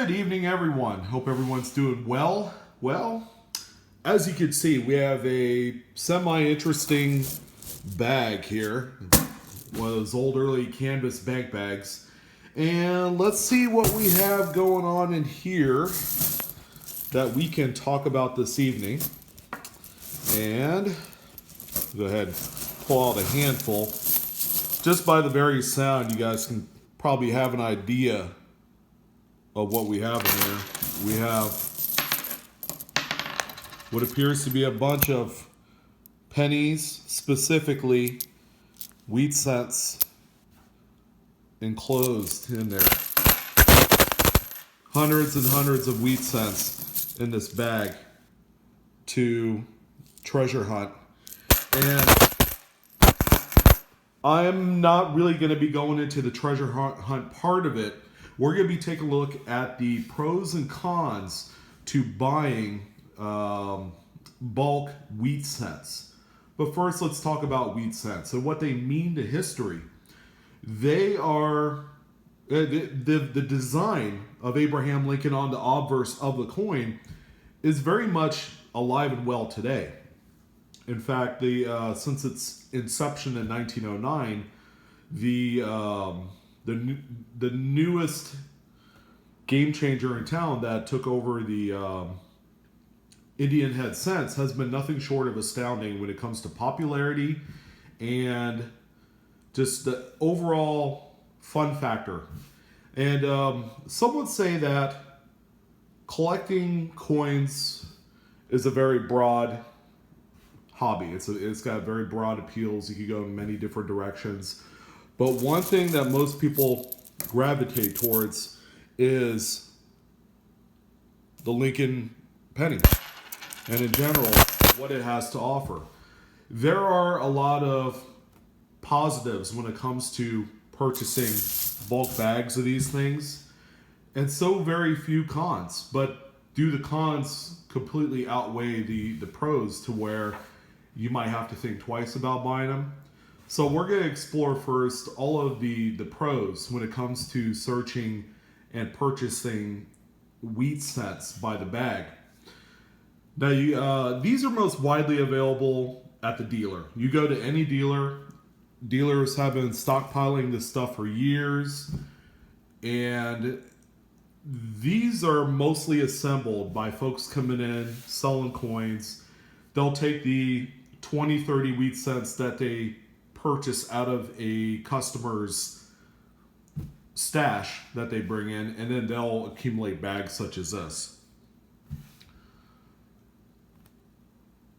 Good evening, everyone. Hope everyone's doing well. Well, as you can see, we have a semi-interesting bag here. One of those old early canvas bank bags. And let's see what we have going on in here that we can talk about this evening. And go ahead and pull out a handful. Just by the very sound, you guys can probably have an idea of what we have in there. We have what appears to be a bunch of pennies, specifically wheat cents, enclosed in there. Hundreds and hundreds of wheat cents in this bag to treasure hunt. And I'm not really going to be going into the treasure hunt part of it. We're going to be taking a look at the pros and cons to buying bulk wheat cents. But first, let's talk about wheat cents and what they mean to history. They are the design of Abraham Lincoln on the obverse of the coin is very much alive and well today. In fact, since its inception in 1909, the newest game changer in town that took over the Indian head cents has been nothing short of astounding when it comes to popularity and just the overall fun factor. And some would say that collecting coins is a very broad hobby. It's got very broad appeals. You could go in many different directions. But one thing that most people gravitate towards is the Lincoln penny, and in general, what it has to offer. There are a lot of positives when it comes to purchasing bulk bags of these things, and so very few cons. But do the cons completely outweigh the pros to where you might have to think twice about buying them? So we're going to explore first all of the pros when it comes to searching and purchasing wheat cents by the bag. Now, these are most widely available at the dealer. You go to any dealer, dealers have been stockpiling this stuff for years, and these are mostly assembled by folks coming in, selling coins. They'll take the 20, 30 wheat cents that they purchase out of a customer's stash that they bring in, and then they'll accumulate bags such as this.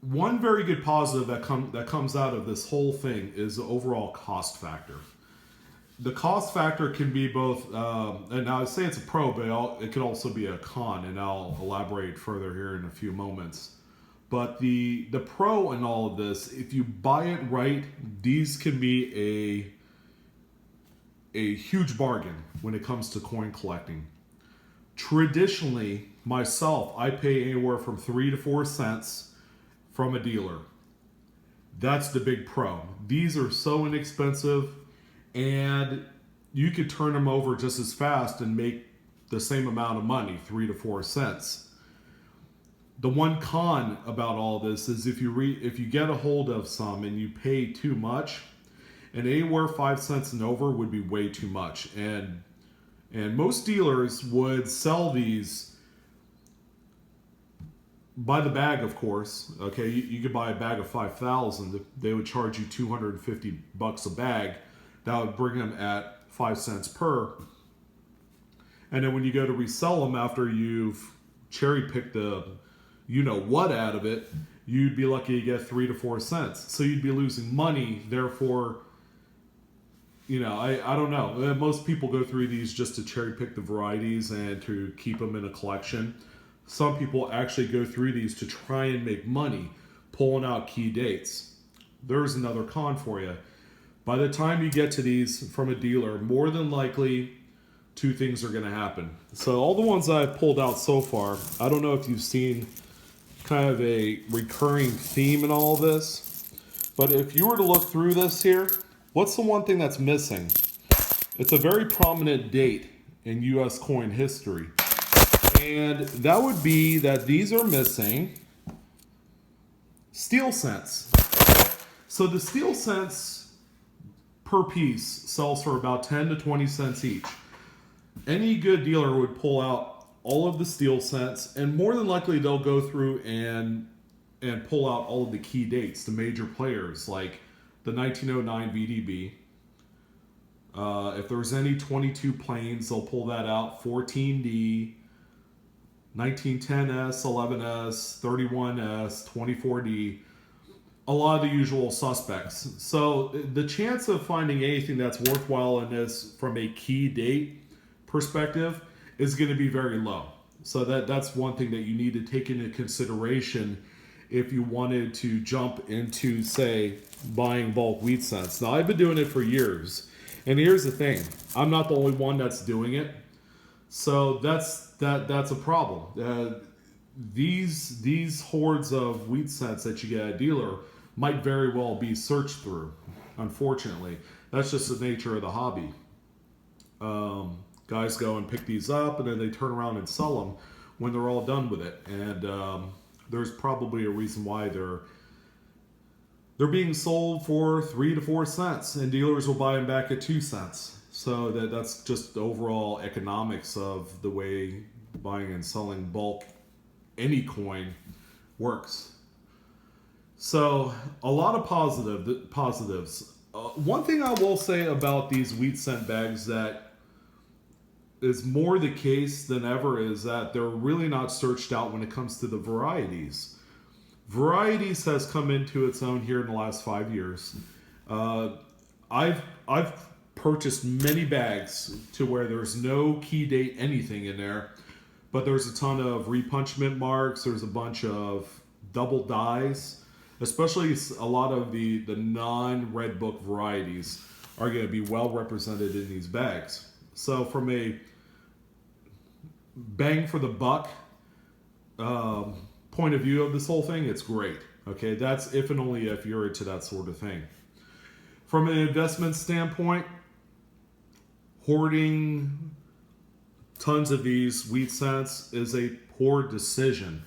One very good positive that comes out of this whole thing is the overall cost factor. The cost factor can be both, and I would say it's a pro, but it could also be a con, and I'll elaborate further here in a few moments. But the pro in all of this, if you buy it right, these can be a huge bargain when it comes to coin collecting. Traditionally, myself, I pay anywhere from 3 to 4 cents from a dealer. That's the big pro. These are so inexpensive, and you could turn them over just as fast and make the same amount of money, 3 to 4 cents. The one con about all this is if you get a hold of some and you pay too much, and anywhere 5 cents and over would be way too much. And most dealers would sell these by the bag, of course. Okay, you could buy a bag of 5,000. They would charge you $250 a bag. That would bring them at 5 cents per. And then when you go to resell them after you've cherry picked the what out of it, you'd be lucky to get 3 to 4 cents. So you'd be losing money. Therefore, I don't know. Most people go through these just to cherry pick the varieties and to keep them in a collection. Some people actually go through these to try and make money, pulling out key dates. There's another con for you. By the time you get to these from a dealer, more than likely, 2 things are going to happen. So all the ones I've pulled out so far, I don't know if you've seen kind of a recurring theme in all of this, but if you were to look through this here, what's the one thing that's missing? It's a very prominent date in U.S. coin history. And that would be that these are missing steel cents. So the steel cents per piece sells for about 10 to 20 cents each. Any good dealer would pull out all of the steel cents, and more than likely they'll go through and pull out all of the key dates, the major players, like the 1909 VDB. If there's any 22 planes, they'll pull that out. 14D, 1910S, 11S, 31S, 24D. A lot of the usual suspects. So the chance of finding anything that's worthwhile in this from a key date perspective is going to be very low. So that's one thing that you need to take into consideration if you wanted to jump into, say, buying bulk wheat cents. Now, I've been doing it for years. And here's the thing. I'm not the only one that's doing it. So that's a problem. These hordes of wheat cents that you get at a dealer might very well be searched through, unfortunately. That's just the nature of the hobby. Guys go and pick these up, and then they turn around and sell them when they're all done with it. And there's probably a reason why they're being sold for 3 to 4 cents, and dealers will buy them back at 2 cents. So that's just the overall economics of the way buying and selling bulk any coin works. So a lot of positives. One thing I will say about these wheat cent bags that is more the case than ever is that they're really not searched out when it comes to the varieties. Varieties has come into its own here in the last 5 years. I've purchased many bags to where there's no key date anything in there, but there's a ton of repunchment marks. There's a bunch of double dies, especially a lot of the non-red book varieties are going to be well represented in these bags. So from a bang for the buck point of view of this whole thing, it's great. Okay, that's if and only if you're into that sort of thing. From an investment standpoint, hoarding tons of these wheat cents is a poor decision.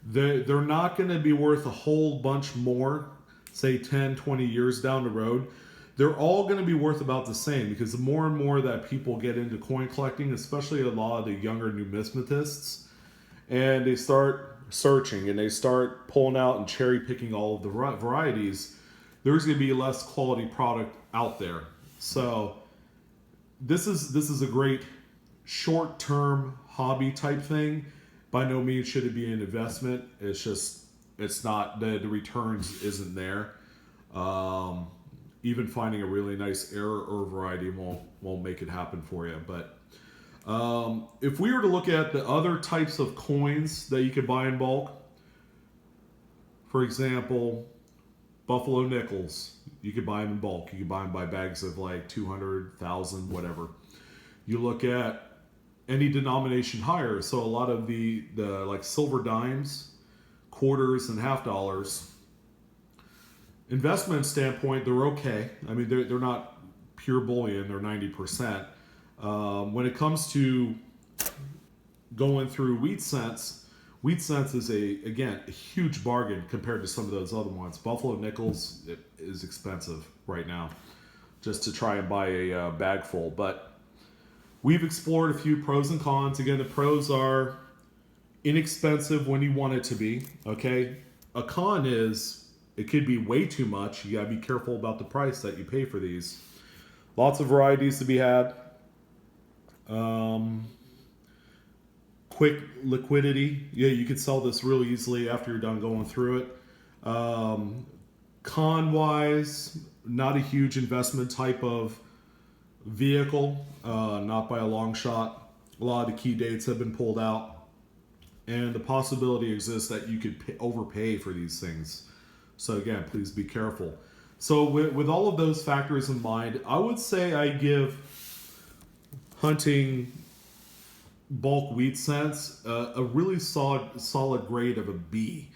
They're not going to be worth a whole bunch more, say 10, 20 years down the road. They're all going to be worth about the same, because the more and more that people get into coin collecting, especially a lot of the younger numismatists, and they start searching and they start pulling out and cherry picking all of the varieties, there's going to be less quality product out there. So this is a great short-term hobby type thing. By no means should it be an investment. It's not, the returns isn't there. Even finding a really nice error variety won't make it happen for you. But if we were to look at the other types of coins that you could buy in bulk, for example, Buffalo nickels, you could buy them in bulk. You could buy them by bags of like 200,000, whatever. You look at any denomination higher, so a lot of the like silver dimes, quarters, and half dollars. Investment standpoint, they're okay. I mean, they're not pure bullion. They're 90%. When it comes to going through wheat cents is a huge bargain compared to some of those other ones. Buffalo nickels is expensive right now, just to try and buy a bag full. But we've explored a few pros and cons. Again, the pros are inexpensive when you want it to be. Okay, a con is it could be way too much. You gotta be careful about the price that you pay for these. Lots of varieties to be had. Quick liquidity. Yeah, you could sell this real easily after you're done going through it. Con wise, not a huge investment type of vehicle, not by a long shot. A lot of the key dates have been pulled out, and the possibility exists that you could overpay for these things. So again, please be careful. So with all of those factors in mind, I would say I give hunting bulk wheat cents a really solid grade of a B.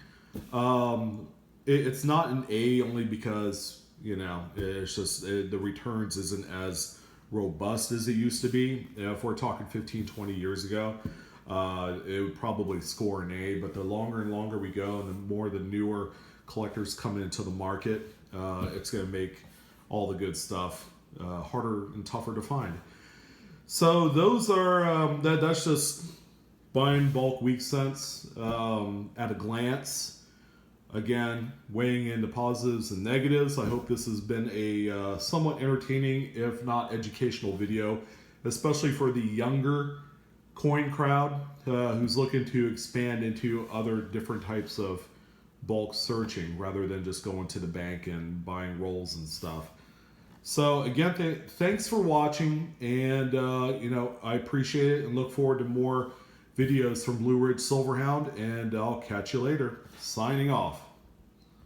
It's not an A only because, it's just the returns isn't as robust as it used to be. If we're talking 15, 20 years ago, it would probably score an A. But the longer and longer we go, and the more the newer collectors come into the market, it's going to make all the good stuff harder and tougher to find. So those are that's just buying bulk weak cents at a glance. Again, weighing in the positives and negatives. I hope this has been a somewhat entertaining, if not educational video, especially for the younger coin crowd who's looking to expand into other different types of bulk searching rather than just going to the bank and buying rolls and stuff. So again, thanks for watching, and I appreciate it and look forward to more videos from Blue Ridge Silverhound, and I'll catch you later. Signing off.